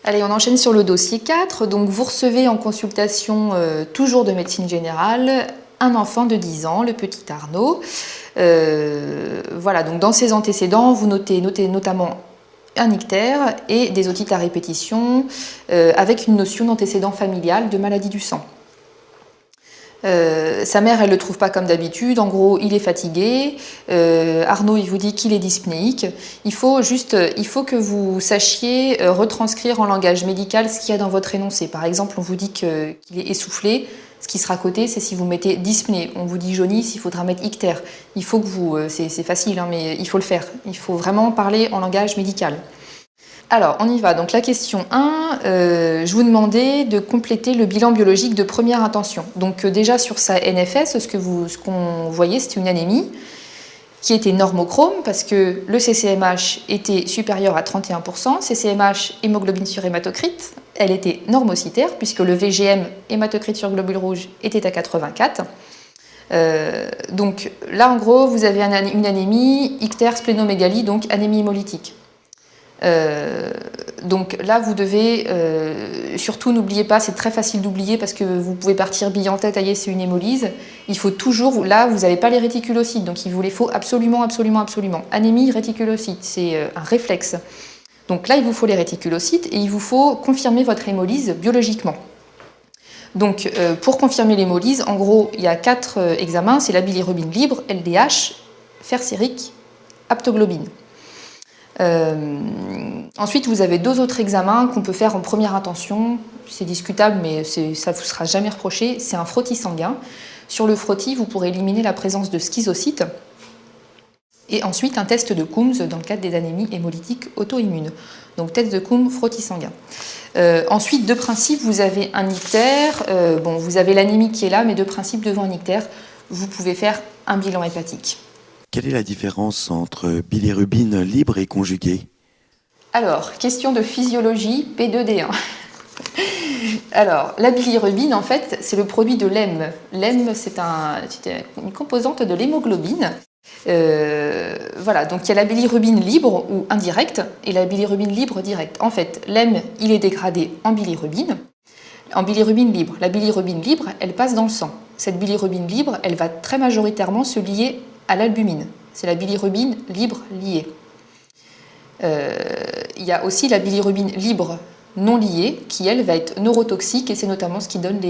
Allez, on enchaîne sur le dossier 4. Donc, vous recevez en consultation, toujours de médecine générale, un enfant de 10 ans, le petit Arnaud. Voilà, donc dans ses antécédents, vous notez notamment un ictère et des otites à répétition, avec une notion d'antécédent familial de maladie du sang. Sa mère, elle ne le trouve pas comme d'habitude. En gros, il est fatigué. Arnaud, il vous dit qu'il est dyspnéique. Il faut que vous sachiez retranscrire en langage médical ce qu'il y a dans votre énoncé. Par exemple, on vous dit qu'il est essoufflé. Ce qui sera coté, c'est si vous mettez dyspnée. On vous dit jaunisse, il faudra mettre ictère. Il faut que vous, c'est facile, hein, mais il faut le faire. Il faut vraiment parler en langage médical. Alors, on y va. Donc, la question 1, je vous demandais de compléter le bilan biologique de première intention. Donc, déjà sur sa NFS, ce qu'on voyait, c'était une anémie qui était normochrome parce que le CCMH était supérieur à 31%, CCMH hémoglobine sur hématocrite, elle était normocytaire puisque le VGM hématocrite sur globule rouge était à 84. Donc là, en gros, vous avez une anémie, ictère, splénomégalie, donc anémie hémolytique. Donc là, vous devez, surtout n'oubliez pas, c'est très facile d'oublier parce que vous pouvez partir bille en tête, aïe, c'est une hémolyse. Il faut toujours, là, vous n'avez pas les réticulocytes, donc il vous les faut absolument. Anémie, réticulocytes, c'est un réflexe. Donc là, il vous faut les réticulocytes et il vous faut confirmer votre hémolyse biologiquement. Donc pour confirmer l'hémolyse, en gros, il y a 4 examens, c'est la bilirubine libre, LDH, fer sérique, aptoglobine. Ensuite, vous avez 2 autres examens qu'on peut faire en première intention. C'est discutable, mais ça ne vous sera jamais reproché. C'est un frottis sanguin. Sur le frottis, vous pourrez éliminer la présence de schizocytes. Et ensuite, un test de Coombs dans le cadre des anémies hémolytiques auto-immunes. Donc, test de Coombs, frottis sanguin. Ensuite, de principe, vous avez un ictère. Vous avez l'anémie qui est là, mais de principe, devant un ictère, vous pouvez faire un bilan hépatique. Quelle est la différence entre bilirubine libre et conjuguée? Alors, question de physiologie P2D1. Alors, la bilirubine, en fait, c'est le produit de l'hème. L'hème, c'est une composante de l'hémoglobine. Voilà, donc il y a la bilirubine libre ou indirecte et la bilirubine libre directe. En fait, l'hème, il est dégradé en bilirubine libre. La bilirubine libre, elle passe dans le sang. Cette bilirubine libre, elle va très majoritairement se lier à l'albumine. C'est la bilirubine libre liée. Il y a aussi la bilirubine libre non liée qui, elle, va être neurotoxique et c'est notamment ce qui donne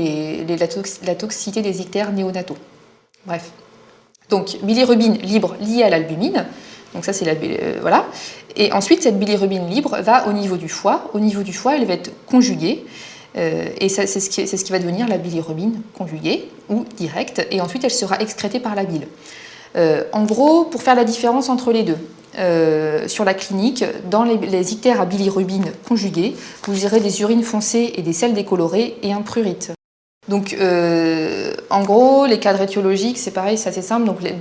la toxicité des ictères néonataux. Bref. Donc, bilirubine libre liée à l'albumine. Donc ça, c'est voilà. Et ensuite, cette bilirubine libre va au niveau du foie. Au niveau du foie, elle va être conjuguée. Et c'est ce qui va devenir la bilirubine conjuguée ou directe. Et ensuite, elle sera excrétée par la bile. En gros, pour faire la différence entre les deux, sur la clinique, dans les ictères à bilirubine conjuguée, vous aurez des urines foncées et des selles décolorées et un prurite. Donc, en gros, les cadres étiologiques, c'est pareil, c'est assez simple. Donc, les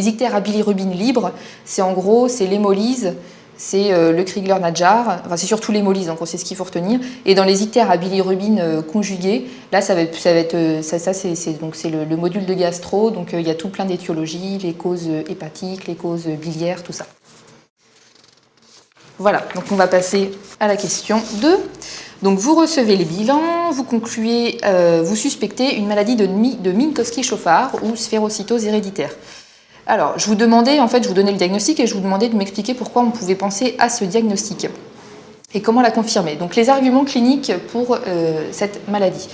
ictères à bilirubine libre, c'est en gros, c'est l'hémolyse, c'est le Crigler-Najjar, enfin c'est surtout l'hémolyse, donc c'est ce qu'il faut retenir. Et dans les ictères à bilirubine conjuguée, là c'est le module de gastro, donc il y a tout plein d'étiologies, les causes hépatiques, les causes biliaires, tout ça. Voilà, donc on va passer à la question 2. Donc vous recevez les bilans, vous concluez, vous suspectez une maladie de Minkowski-Schoffer ou sphérocytose héréditaire. Alors, je vous donnais le diagnostic et je vous demandais de m'expliquer pourquoi on pouvait penser à ce diagnostic et comment la confirmer. Donc, les arguments cliniques pour cette maladie.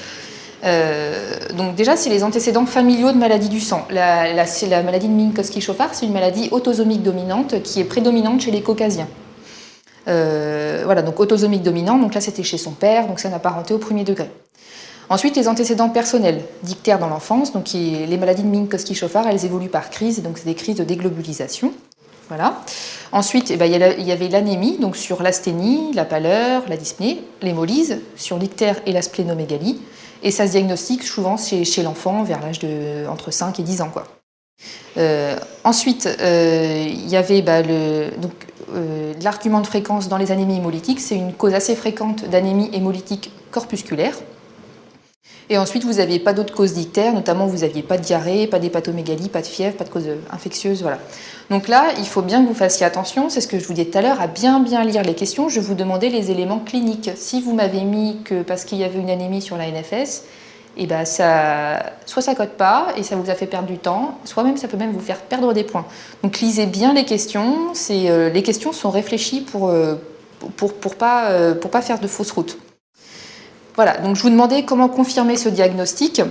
Donc déjà, c'est les antécédents familiaux de maladies du sang. La maladie de Minkowski-Schoffer, c'est une maladie autosomique dominante qui est prédominante chez les caucasiens. Voilà, donc autosomique dominante, donc là c'était chez son père, donc ça n'a pas renté au premier degré. Ensuite, les antécédents personnels d'ictère dans l'enfance, donc les maladies de Minkowski-Schoffer, elles évoluent par crise, donc c'est des crises de déglobulisation. Voilà. Ensuite, il y avait l'anémie, donc sur l'asthénie, la pâleur, la dyspnée, l'hémolyse, sur l'ictère et la splénomégalie, et ça se diagnostique souvent chez l'enfant vers l'âge de entre 5 et 10 ans, quoi. Ensuite, il y avait l'argument de fréquence dans les anémies hémolytiques, c'est une cause assez fréquente d'anémie hémolytique corpusculaire. Et ensuite, vous n'aviez pas d'autres causes d'ictère, notamment vous n'aviez pas de diarrhée, pas d'hépatomégalie, pas de fièvre, pas de cause infectieuse, voilà. Donc là, il faut bien que vous fassiez attention, c'est ce que je vous disais tout à l'heure, à bien lire les questions. Je vous demandais les éléments cliniques. Si vous m'avez mis que parce qu'il y avait une anémie sur la NFS, et ben soit ça code pas et ça vous a fait perdre du temps, soit même ça peut même vous faire perdre des points. Donc lisez bien les questions. Les questions sont réfléchies pour pas faire de fausses routes. Voilà, donc je vous demandais comment confirmer ce diagnostic.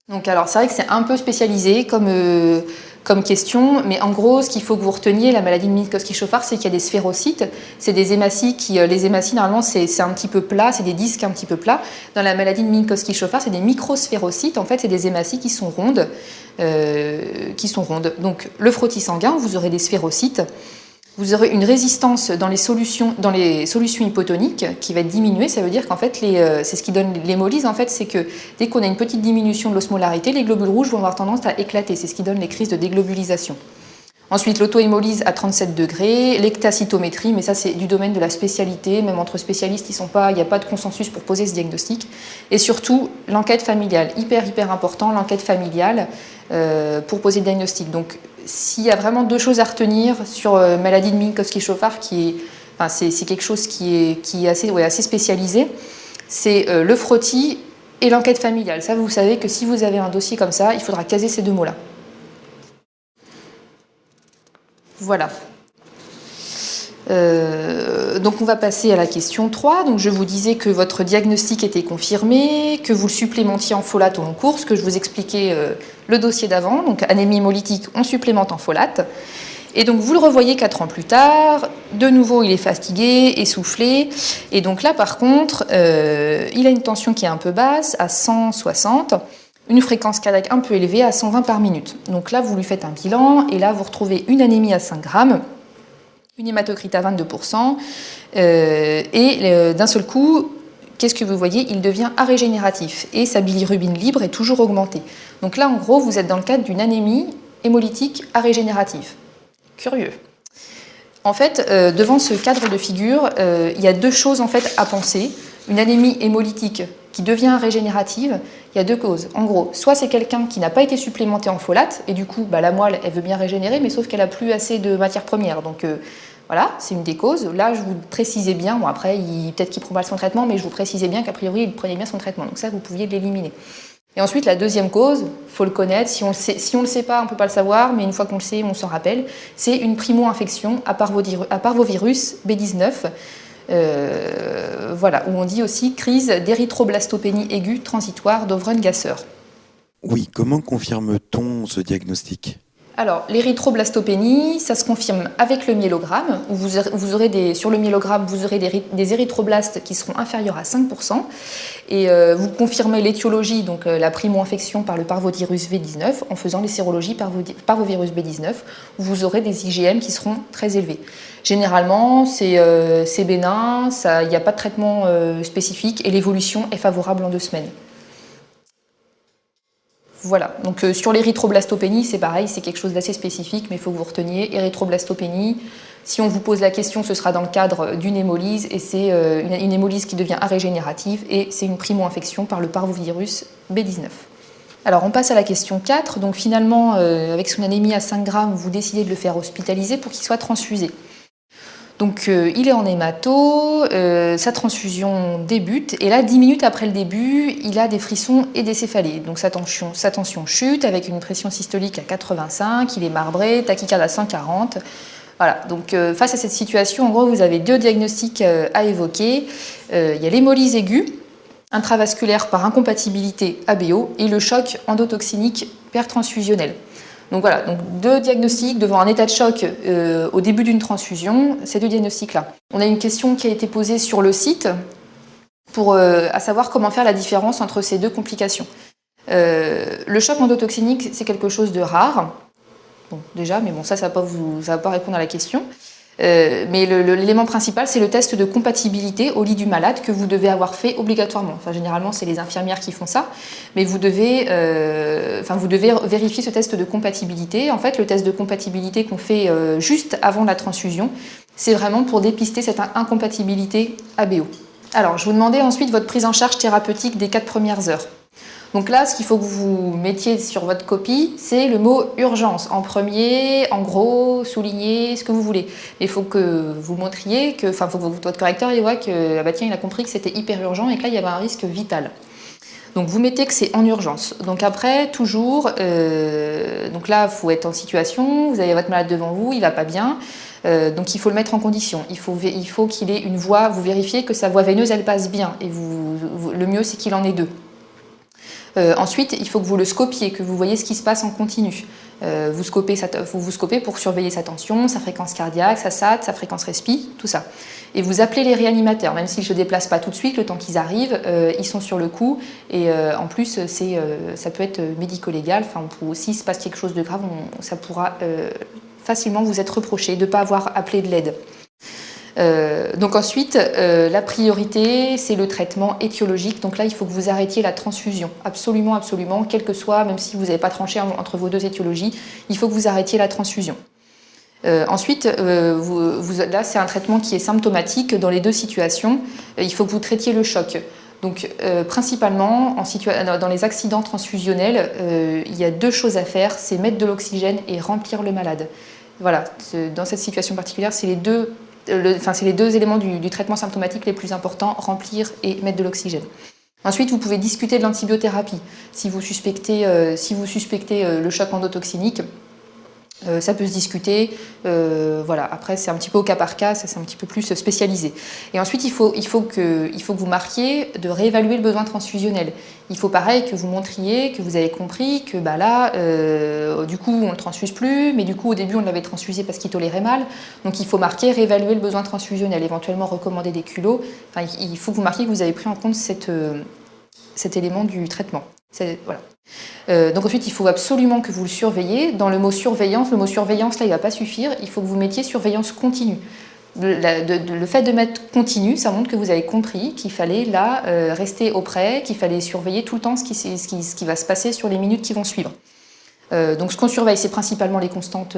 Donc alors c'est vrai que c'est un peu spécialisé comme question, mais en gros ce qu'il faut que vous reteniez, la maladie de Minkowski-Schoffer, c'est qu'il y a des sphérocytes, c'est des hématies les hématies normalement c'est un petit peu plat, c'est des disques un petit peu plats. Dans la maladie de Minkowski-Schoffer, c'est des microsphérocytes, en fait c'est des hématies qui sont rondes. Donc le frottis sanguin, vous aurez des sphérocytes. Vous aurez une résistance dans les solutions hypotoniques qui va être diminuée. Ça veut dire qu'en fait, c'est ce qui donne l'hémolyse. En fait, c'est que dès qu'on a une petite diminution de l'osmolarité, les globules rouges vont avoir tendance à éclater. C'est ce qui donne les crises de déglobulisation. Ensuite, l'auto-hémolyse à 37 degrés, l'ectacytométrie, mais ça c'est du domaine de la spécialité, même entre spécialistes, il n'y a pas de consensus pour poser ce diagnostic. Et surtout, l'enquête familiale, hyper important, l'enquête familiale pour poser le diagnostic. Donc, s'il y a vraiment deux choses à retenir sur maladie de Minkowski-Schoffer, c'est quelque chose qui est assez spécialisé, c'est le frottis et l'enquête familiale. Ça, vous savez que si vous avez un dossier comme ça, il faudra caser ces deux mots-là. Voilà. Donc on va passer à la question 3. Donc je vous disais que votre diagnostic était confirmé, que vous le supplémentiez en folate au long cours, ce que je vous expliquais le dossier d'avant. Donc anémie hémolytique, on supplémente en folate. Et donc vous le revoyez 4 ans plus tard. De nouveau, il est fatigué, essoufflé. Et donc là, par contre, il a une tension qui est un peu basse, à 160. Une fréquence cardiaque un peu élevée à 120 par minute. Donc là, vous lui faites un bilan et là, vous retrouvez une anémie à 5 grammes, une hématocrite à 22%, et d'un seul coup, qu'est-ce que vous voyez? Il devient arrégénératif et sa bilirubine libre est toujours augmentée. Donc là, en gros, vous êtes dans le cadre d'une anémie hémolytique arrégénérative. Curieux. En fait, devant ce cadre de figure, il y a deux choses en fait à penser. Une anémie hémolytique qui devient régénérative, il y a deux causes. En gros, soit c'est quelqu'un qui n'a pas été supplémenté en folate, et du coup, la moelle, elle veut bien régénérer, mais sauf qu'elle n'a plus assez de matière première. Donc voilà, c'est une des causes. Là, je vous précisais bien, bon après, peut-être qu'il prend mal son traitement, mais je vous précisais bien qu'a priori, il prenait bien son traitement. Donc ça, vous pouviez l'éliminer. Et ensuite, la deuxième cause, il faut le connaître. Si on le sait pas, on ne peut pas le savoir, mais une fois qu'on le sait, on s'en rappelle. C'est une primo-infection à parvovirus B19. Voilà, où on dit aussi crise d'érythroblastopénie aiguë transitoire d'Ovren-Gasser. Oui, comment confirme-t-on ce diagnostic ? Alors, l'érythroblastopénie, ça se confirme avec le myélogramme, où vous aurez sur le myélogramme, vous aurez des érythroblastes qui seront inférieurs à 5%, et vous confirmez l'étiologie, donc la primo-infection par le parvovirus B19, en faisant les sérologies parvovirus B19, où vous aurez des IgM qui seront très élevés. Généralement, c'est bénin, il n'y a pas de traitement spécifique, et l'évolution est favorable en 2 semaines. Voilà, donc sur l'érythroblastopénie, c'est pareil, c'est quelque chose d'assez spécifique, mais il faut que vous reteniez érythroblastopénie. Si on vous pose la question, ce sera dans le cadre d'une hémolyse, et c'est une hémolyse qui devient arrégénérative, et c'est une primo-infection par le parvovirus B19. Alors on passe à la question 4, donc finalement, avec son anémie à 5 grammes, vous décidez de le faire hospitaliser pour qu'il soit transfusé. Donc il est en hémato, sa transfusion débute, et là 10 minutes après le début, il a des frissons et des céphalées. Donc sa tension chute avec une pression systolique à 85, il est marbré, tachycardie à 140. Voilà, donc face à cette situation, en gros, vous avez 2 diagnostics à évoquer. Il y a l'hémolyse aiguë, intravasculaire par incompatibilité ABO, et le choc endotoxinique pertransfusionnel. Donc voilà, donc 2 diagnostics devant un état de choc au début d'une transfusion, ces 2 diagnostics-là. On a une question qui a été posée sur le site à savoir comment faire la différence entre ces 2 complications. Le choc endotoxinique, c'est quelque chose de rare. Bon, déjà, mais bon, ça va pas répondre à la question. Mais l'élément principal, c'est le test de compatibilité au lit du malade que vous devez avoir fait obligatoirement. Enfin, généralement, c'est les infirmières qui font ça, mais vous devez vérifier ce test de compatibilité. En fait, le test de compatibilité qu'on fait juste avant la transfusion, c'est vraiment pour dépister cette incompatibilité ABO. Alors, je vous demandais ensuite votre prise en charge thérapeutique des 4 premières heures. Donc là, ce qu'il faut que vous mettiez sur votre copie, c'est le mot urgence. En premier, en gros, souligner ce que vous voulez. Mais il faut que vous montriez, faut que votre correcteur il voit que, ah bah tiens, il a compris que c'était hyper urgent et que là, il y avait un risque vital. Donc vous mettez que c'est en urgence. Donc après, toujours, donc là, il faut être en situation, vous avez votre malade devant vous, il va pas bien. Donc il faut le mettre en condition. Il faut qu'il ait une voie, vous vérifiez que sa voie veineuse, elle passe bien. Et le mieux, c'est qu'il en ait deux. Ensuite, il faut que vous le scopiez, que vous voyez ce qui se passe en continu. Vous scopez pour surveiller sa tension, sa fréquence cardiaque, sa SAT, sa fréquence respi, tout ça. Et vous appelez les réanimateurs, même s'ils ne se déplacent pas tout de suite, le temps qu'ils arrivent, ils sont sur le coup. Et en plus, ça peut être médico-légal. S'il se passe quelque chose de grave, ça pourra facilement vous être reproché de ne pas avoir appelé de l'aide. Donc ensuite, la priorité, c'est le traitement étiologique. Donc là, il faut que vous arrêtiez la transfusion. Absolument, absolument, quel que soit, même si vous n'avez pas tranché entre vos deux étiologies, il faut que vous arrêtiez la transfusion. Ensuite, là, c'est un traitement qui est symptomatique dans les deux situations. Il faut que vous traitiez le choc. Donc, principalement, dans les accidents transfusionnels, il y a deux choses à faire, c'est mettre de l'oxygène et remplir le malade. Voilà, dans cette situation particulière, c'est les deux éléments du traitement symptomatique les plus importants, remplir et mettre de l'oxygène. Ensuite, vous pouvez discuter de l'antibiothérapie. Si vous suspectez le choc endotoxinique, ça peut se discuter. Voilà. Après, c'est un petit peu au cas par cas, ça c'est un petit peu plus spécialisé. Et ensuite, il faut que vous marquiez de réévaluer le besoin transfusionnel. Il faut pareil que vous montriez que vous avez compris que là, du coup, on ne le transfuse plus, mais du coup, au début, on l'avait transfusé parce qu'il tolérait mal. Donc, il faut marquer réévaluer le besoin transfusionnel, éventuellement recommander des culots. Enfin, il faut que vous marquiez que vous avez pris en compte cet élément du traitement. Voilà. Donc ensuite, il faut absolument que vous le surveillez. Dans le mot surveillance, là, il ne va pas suffire. Il faut que vous mettiez surveillance continue. Le fait de mettre continu, ça montre que vous avez compris qu'il fallait là rester auprès, qu'il fallait surveiller tout le temps ce qui va se passer sur les minutes qui vont suivre. Donc ce qu'on surveille, c'est principalement les constantes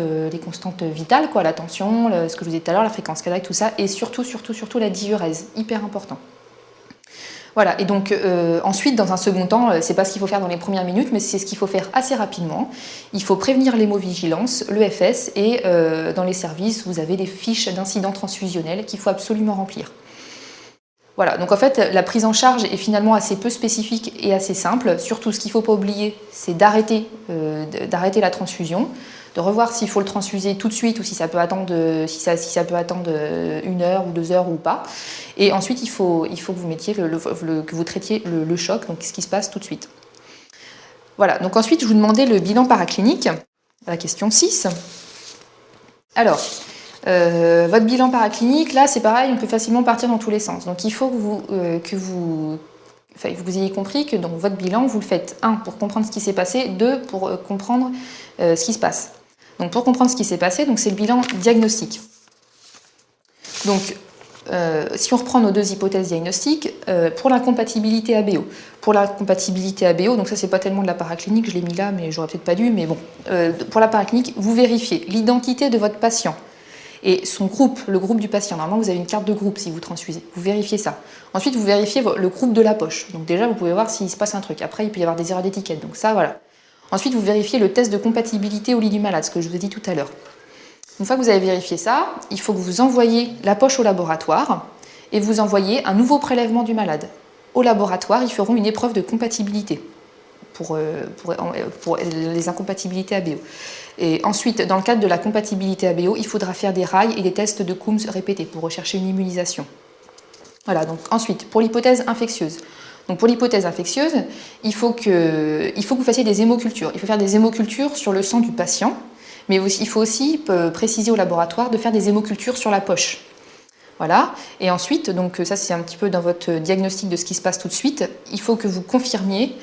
vitales, la tension, ce que je vous disais tout à l'heure, la fréquence cardiaque, tout ça, et surtout la diurèse, hyper important. Voilà, et donc ensuite, dans un second temps, c'est pas ce qu'il faut faire dans les premières minutes, mais c'est ce qu'il faut faire assez rapidement. Il faut prévenir l'hémovigilance, l'EFS, et dans les services, vous avez des fiches d'incidents transfusionnels qu'il faut absolument remplir. Voilà, donc en fait, la prise en charge est finalement assez peu spécifique et assez simple. Surtout, ce qu'il ne faut pas oublier, c'est d'arrêter la transfusion, de revoir s'il faut le transfuser tout de suite ou si ça peut attendre, si ça peut attendre 1 heure ou 2 heures ou pas. Et ensuite, il faut que vous mettiez que vous traitiez le choc, donc ce qui se passe tout de suite. Voilà, donc ensuite, je vous demandais le bilan paraclinique, la question 6. Alors, votre bilan paraclinique, là, c'est pareil, on peut facilement partir dans tous les sens. Donc, il faut que vous ayez compris que dans votre bilan, vous le faites 1 pour comprendre ce qui s'est passé, 2 pour comprendre ce qui se passe. Donc, pour comprendre ce qui s'est passé, c'est le bilan diagnostique. Donc, si on reprend nos deux hypothèses diagnostiques, pour l'incompatibilité ABO. Pour la compatibilité ABO, donc ça c'est pas tellement de la paraclinique, je l'ai mis là, mais j'aurais peut-être pas dû, mais bon. Pour la paraclinique, vous vérifiez l'identité de votre patient et son groupe, le groupe du patient. Normalement, vous avez une carte de groupe si vous transfusez. Vous vérifiez ça. Ensuite, vous vérifiez le groupe de la poche. Donc déjà, vous pouvez voir s'il se passe un truc. Après, il peut y avoir des erreurs d'étiquette. Donc ça, voilà. Ensuite, vous vérifiez le test de compatibilité au lit du malade, ce que je vous ai dit tout à l'heure. Une fois que vous avez vérifié ça, il faut que vous envoyiez la poche au laboratoire et vous envoyez un nouveau prélèvement du malade. Au laboratoire, ils feront une épreuve de compatibilité pour les incompatibilités ABO. Et ensuite, dans le cadre de la compatibilité ABO, il faudra faire des rails et des tests de Coombs répétés pour rechercher une immunisation. Voilà, donc ensuite, pour l'hypothèse infectieuse. Donc pour l'hypothèse infectieuse, il faut que vous fassiez des hémocultures. Il faut faire des hémocultures sur le sang du patient, mais il faut aussi préciser au laboratoire de faire des hémocultures sur la poche. Voilà. Et ensuite, donc ça c'est un petit peu dans votre diagnostic de ce qui se passe tout de suite, il faut que vous confirmiez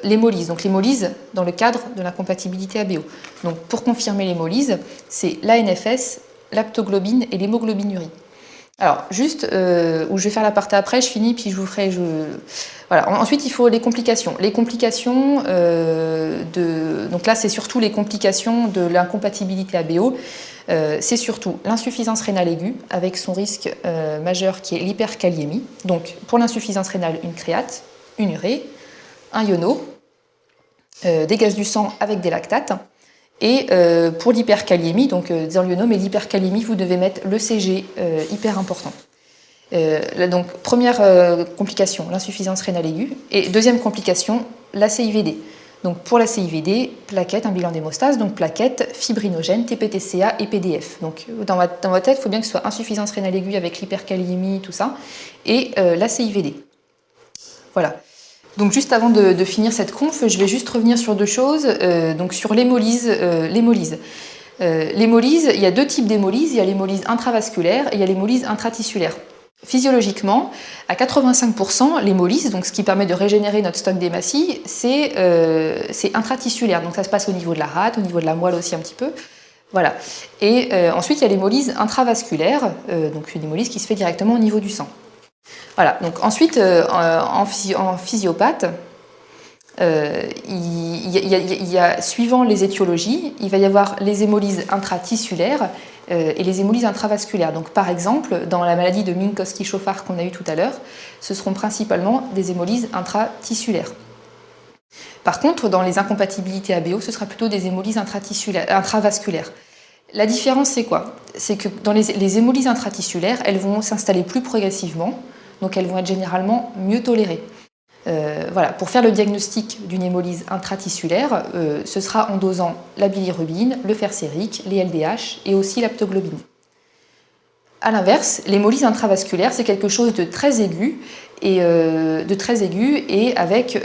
l'hémolyse. Donc l'hémolyse dans le cadre de la compatibilité ABO. Donc pour confirmer l'hémolyse, c'est l'ANFS, l'aptoglobine et l'hémoglobinurie. Alors, juste, où je vais faire la partie après, je finis, puis je vous ferai... Voilà. Ensuite, il faut les complications. Les complications donc là, c'est surtout les complications de l'incompatibilité ABO. C'est surtout l'insuffisance rénale aiguë, avec son risque majeur qui est l'hyperkaliémie. Donc, pour l'insuffisance rénale, une créate, une urée, un iono, des gaz du sang avec des lactates. Et pour l'hyperkaliémie, donc dans l'iono, mais l'hyperkaliémie, vous devez mettre le Cg, hyper important. Donc première complication, l'insuffisance rénale aiguë. Et deuxième complication, la CIVD. Donc pour la CIVD, plaquettes, un bilan d'hémostase, donc plaquettes, fibrinogènes, TPTCA et PDF. Donc dans votre tête, il faut bien que ce soit insuffisance rénale aiguë avec l'hyperkaliémie, tout ça, et la CIVD. Voilà. Donc juste avant de finir cette conf, je vais juste revenir sur deux choses, donc sur l'hémolyse. L'hémolyse, il y a deux types d'hémolyse, il y a l'hémolyse intravasculaire et il y a l'hémolyse intratissulaire. Physiologiquement, à 85%, l'hémolyse, donc ce qui permet de régénérer notre stock d'hématie, c'est intratissulaire. Donc ça se passe au niveau de la rate, au niveau de la moelle aussi un petit peu. Voilà. Et ensuite, il y a l'hémolyse intravasculaire, donc une hémolyse qui se fait directement au niveau du sang. Voilà. Donc ensuite, en physiopathe, il y a, suivant les étiologies, il va y avoir les hémolyses intratissulaires et les hémolyses intravasculaires. Donc, par exemple, dans la maladie de Minkowski-Schoffard qu'on a eue tout à l'heure, ce seront principalement des hémolyses intratissulaires. Par contre, dans les incompatibilités ABO, ce sera plutôt des hémolyses intravasculaires. La différence, c'est quoi? C'est que dans les hémolyses intratissulaires, elles vont s'installer plus progressivement, donc elles vont être généralement mieux tolérées. Voilà, pour faire le diagnostic d'une hémolyse intratissulaire, ce sera en dosant la bilirubine, le fer sérique, les LDH et aussi l'aptoglobine. A l'inverse, l'hémolyse intravasculaire, c'est quelque chose de très aigu et avec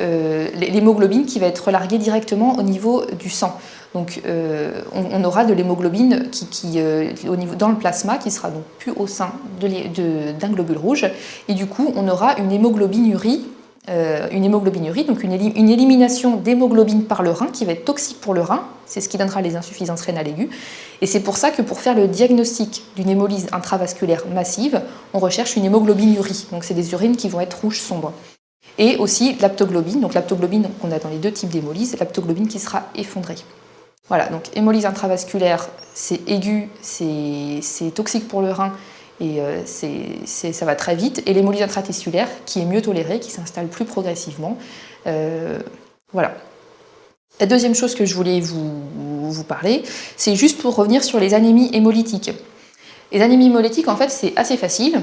l'hémoglobine qui va être relarguée directement au niveau du sang. Donc on aura de l'hémoglobine dans le plasma qui sera donc plus au sein d'un globule rouge et du coup on aura une hémoglobinurie, donc une élimination d'hémoglobine par le rein qui va être toxique pour le rein, c'est ce qui donnera les insuffisances rénales aiguës. Et c'est pour ça que pour faire le diagnostic d'une hémolyse intravasculaire massive, on recherche une hémoglobinurie, donc c'est des urines qui vont être rouges sombres. Et aussi l'aptoglobine, donc l'aptoglobine qu'on a dans les deux types d'hémolyse, l'aptoglobine qui sera effondrée. Voilà, donc hémolyse intravasculaire, c'est aigu, c'est toxique pour le rein, et ça va très vite. Et l'hémolyse intratissulaire, qui est mieux tolérée, qui s'installe plus progressivement. Voilà. La deuxième chose que je voulais vous parler, c'est juste pour revenir sur les anémies hémolytiques. Les anémies hémolytiques, en fait, c'est assez facile.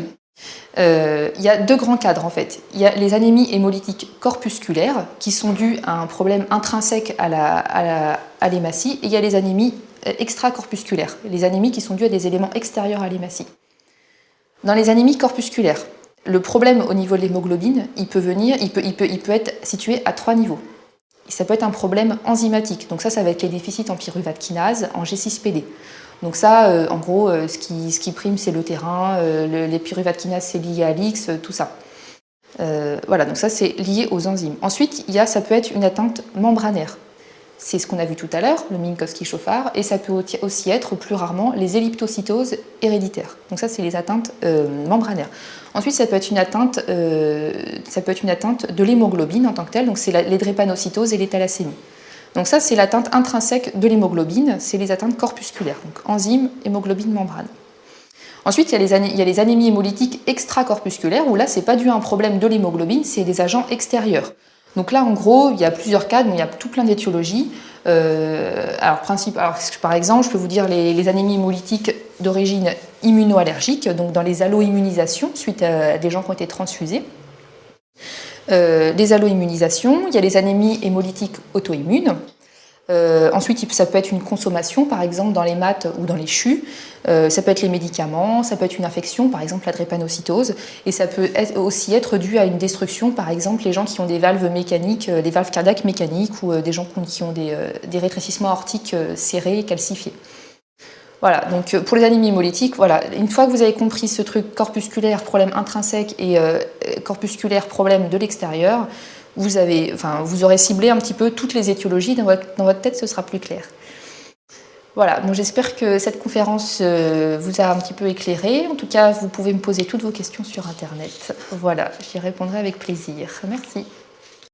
Il y a deux grands cadres, en fait. Il y a les anémies hémolytiques corpusculaires, qui sont dues à un problème intrinsèque à l'hématie, et il y a les anémies extracorpusculaires, les anémies qui sont dues à des éléments extérieurs à l'hématie. Dans les anémies corpusculaires, le problème au niveau de l'hémoglobine, il peut être situé à 3 niveaux. Ça peut être un problème enzymatique, donc ça va être les déficits en pyruvate kinase, en G6PD. Donc ça, en gros, ce qui prime, c'est le terrain, les pyruvate kinases, c'est lié à l'X, tout ça. Voilà, donc ça, c'est lié aux enzymes. Ensuite, ça peut être une atteinte membranaire. C'est ce qu'on a vu tout à l'heure, le Minkowski-Schoffard, et ça peut aussi être plus rarement les elliptocytoses héréditaires. Donc ça, c'est les atteintes membranaires. Ensuite, ça peut être une atteinte de l'hémoglobine en tant que telle, donc c'est les drépanocytoses et les thalassémies. Donc ça, c'est l'atteinte intrinsèque de l'hémoglobine, c'est les atteintes corpusculaires, donc enzymes, hémoglobine, membrane. Ensuite, il y a les anémies hémolytiques extracorpusculaires, où là, c'est pas dû à un problème de l'hémoglobine, c'est des agents extérieurs. Donc là, en gros, il y a plusieurs cas, il y a tout plein d'étiologies. Par exemple, je peux vous dire les anémies hémolytiques d'origine immunoallergique, donc dans les alloimmunisations, suite à des gens qui ont été transfusés. Les alloimmunisations, il y a les anémies hémolytiques auto-immunes. Ensuite, ça peut être une consommation, par exemple dans les maths ou dans les chus. Ça peut être les médicaments, ça peut être une infection, par exemple la drépanocytose. Et ça peut aussi être dû à une destruction, par exemple les gens qui ont des valves mécaniques, des valves cardiaques mécaniques, ou des gens qui ont des rétrécissements aortiques serrés, calcifiés. Voilà, donc pour les anémies hémolytiques, voilà, une fois que vous avez compris ce truc corpusculaire, problème intrinsèque, et corpusculaire, problème de l'extérieur, vous aurez ciblé un petit peu toutes les étiologies, dans votre tête, ce sera plus clair. Voilà, donc j'espère que cette conférence vous a un petit peu éclairé. En tout cas, vous pouvez me poser toutes vos questions sur Internet. Voilà, j'y répondrai avec plaisir. Merci.